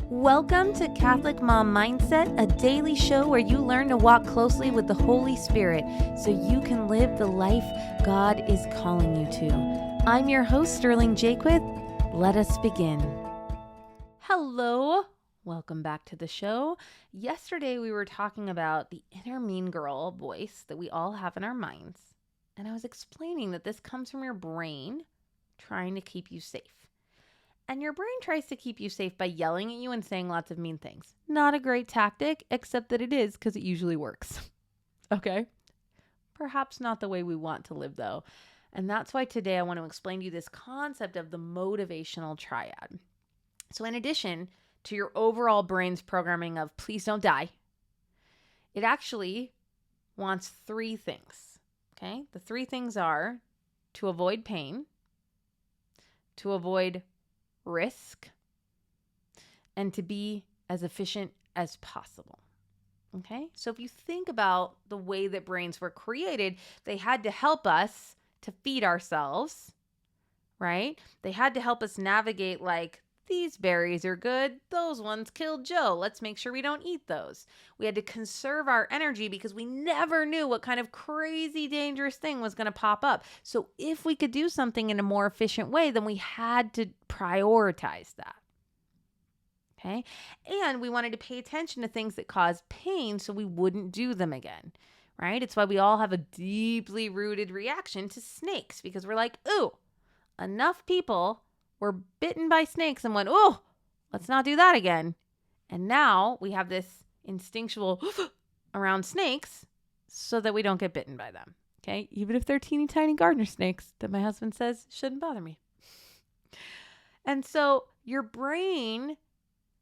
Welcome to Catholic Mom Mindset, a daily show where you learn to walk closely with the Holy Spirit so you can live the life God is calling you to. I'm your host, Sterling Jaquith. Let us begin. Hello. Welcome back to the show. Yesterday we were talking about the inner mean girl voice that we all have in our minds. And I was explaining that this comes from your brain trying to keep you safe. And your brain tries to keep you safe by yelling at you and saying lots of mean things. Not a great tactic, except that it is because it usually works. Okay? Perhaps not the way we want to live, though. And that's why today I want to explain to you this concept of the motivational triad. So in addition to your overall brain's programming of please don't die, it actually wants three things. Okay? The three things are to avoid pain, to avoid risk, and to be as efficient as possible. Okay? So if you think about the way that brains were created, they had to help us to feed ourselves, right? They had to help us navigate like, these berries are good, those ones killed Joe. Let's make sure we don't eat those. We had to conserve our energy because we never knew what kind of crazy dangerous thing was going to pop up. So if we could do something in a more efficient way, then we had to prioritize that. Okay? And we wanted to pay attention to things that cause pain so we wouldn't do them again. Right? It's why we all have a deeply rooted reaction to snakes because we're like, ooh, enough people were bitten by snakes and went, oh, let's not do that again. And now we have this instinctual around snakes so that we don't get bitten by them. Okay? Even if they're teeny tiny gardener snakes that my husband says shouldn't bother me. And so your brain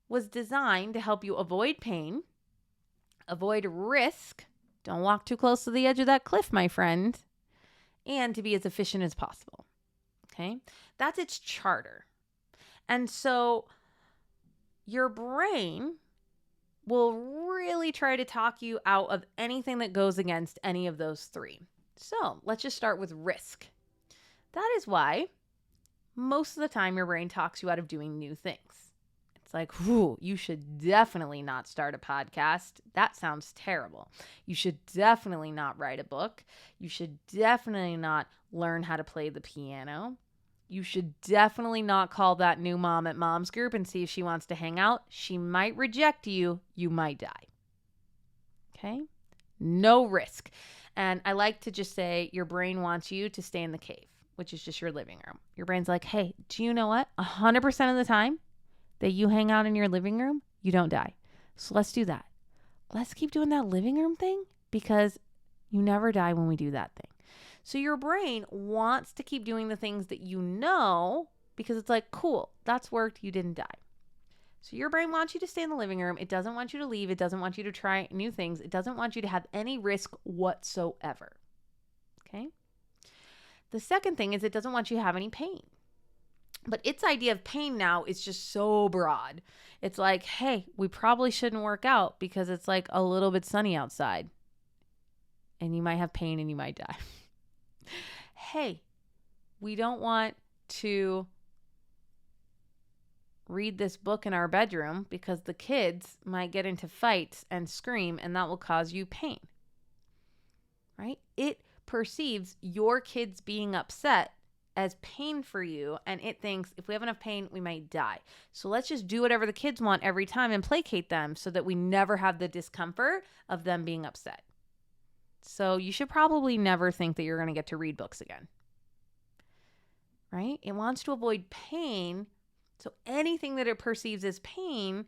was designed to help you avoid pain, avoid risk. Don't walk too close to the edge of that cliff, my friend. And to be as efficient as possible. Okay, that's its charter. And so your brain will really try to talk you out of anything that goes against any of those three. So let's just start with risk. That is why most of the time your brain talks you out of doing new things. It's like, whoo, you should definitely not start a podcast. That sounds terrible. You should definitely not write a book. You should definitely not learn how to play the piano. You should definitely not call that new mom at mom's group and see if she wants to hang out. She might reject you. You might die. Okay? No risk. And I like to just say your brain wants you to stay in the cave, which is just your living room. Your brain's like, hey, do you know what? 100% of the time that you hang out in your living room, you don't die. So let's do that. Let's keep doing that living room thing because you never die when we do that thing. So your brain wants to keep doing the things that you know because it's like, cool, that's worked, you didn't die. So your brain wants you to stay in the living room. It doesn't want you to leave. It doesn't want you to try new things. It doesn't want you to have any risk whatsoever. Okay? The second thing is it doesn't want you to have any pain. But its idea of pain now is just so broad. It's like, hey, we probably shouldn't work out because it's like a little bit sunny outside. And you might have pain and you might die. Hey, we don't want to read this book in our bedroom because the kids might get into fights and scream and that will cause you pain. Right? It perceives your kids being upset as pain for you, and it thinks if we have enough pain, we might die. So let's just do whatever the kids want every time and placate them so that we never have the discomfort of them being upset. So you should probably never think that you're going to get to read books again. Right? It wants to avoid pain. So anything that it perceives as pain,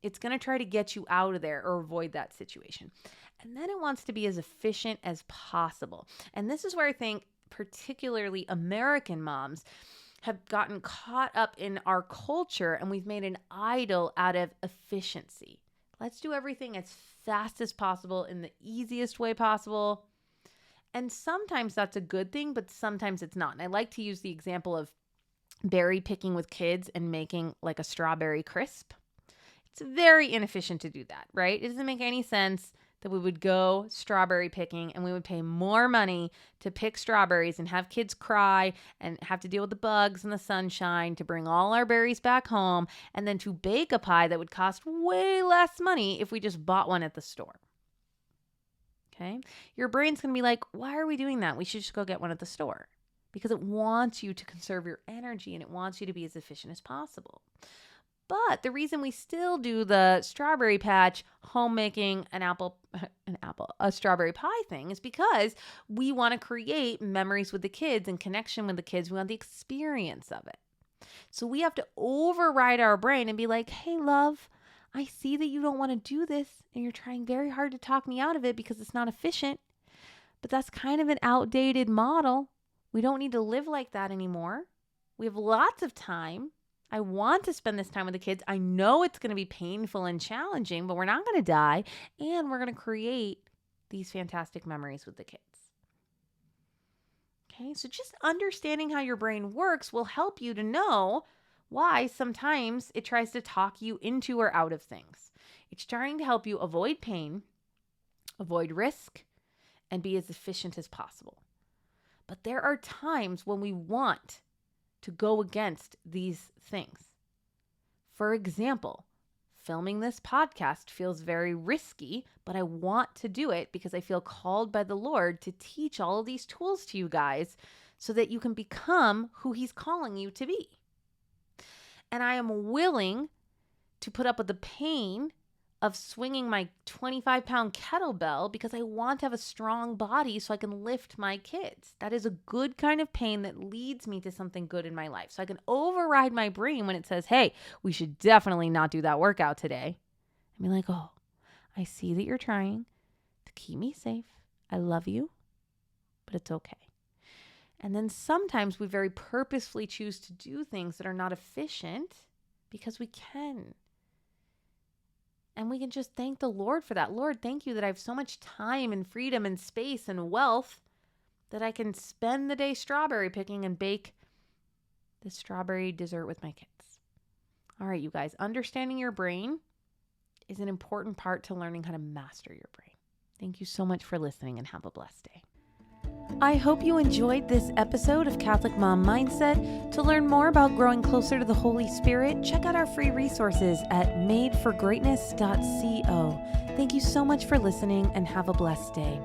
it's going to try to get you out of there or avoid that situation. And then it wants to be as efficient as possible. And this is where I think particularly American moms have gotten caught up in our culture and we've made an idol out of efficiency. Let's do everything as fast as possible in the easiest way possible. And sometimes that's a good thing, but sometimes it's not. And I like to use the example of berry picking with kids and making like a strawberry crisp. It's very inefficient to do that, right? It doesn't make any sense. that we would go strawberry picking and we would pay more money to pick strawberries and have kids cry and have to deal with the bugs and the sunshine to bring all our berries back home and then to bake a pie that would cost way less money if we just bought one at the store. Okay? Your brain's going to be like, why are we doing that? We should just go get one at the store. Because it wants you to conserve your energy and it wants you to be as efficient as possible. But the reason we still do the strawberry patch homemaking a strawberry pie thing is because we want to create memories with the kids and connection with the kids. We want the experience of it. So we have to override our brain and be like, hey, love, I see that you don't want to do this and you're trying very hard to talk me out of it because it's not efficient. But that's kind of an outdated model. We don't need to live like that anymore. We have lots of time. I want to spend this time with the kids. I know it's going to be painful and challenging, but we're not going to die. And we're going to create these fantastic memories with the kids. Okay, so just understanding how your brain works will help you to know why sometimes it tries to talk you into or out of things. It's trying to help you avoid pain, avoid risk, and be as efficient as possible. But there are times when we want to go against these things. For example, filming this podcast feels very risky, but I want to do it because I feel called by the Lord to teach all of these tools to you guys so that you can become who He's calling you to be. And I am willing to put up with the pain of swinging my 25-pound kettlebell because I want to have a strong body so I can lift my kids. That is a good kind of pain that leads me to something good in my life. So I can override my brain when it says, hey, we should definitely not do that workout today. I mean, like, oh, I see that you're trying to keep me safe. I love you, but it's okay. And then sometimes we very purposefully choose to do things that are not efficient because we can. And we can just thank the Lord for that. Lord, thank you that I have so much time and freedom and space and wealth that I can spend the day strawberry picking and bake the strawberry dessert with my kids. All right, you guys, understanding your brain is an important part to learning how to master your brain. Thank you so much for listening and have a blessed day. I hope you enjoyed this episode of Catholic Mom Mindset. To learn more about growing closer to the Holy Spirit, check out our free resources at madeforgreatness.co. Thank you so much for listening and have a blessed day.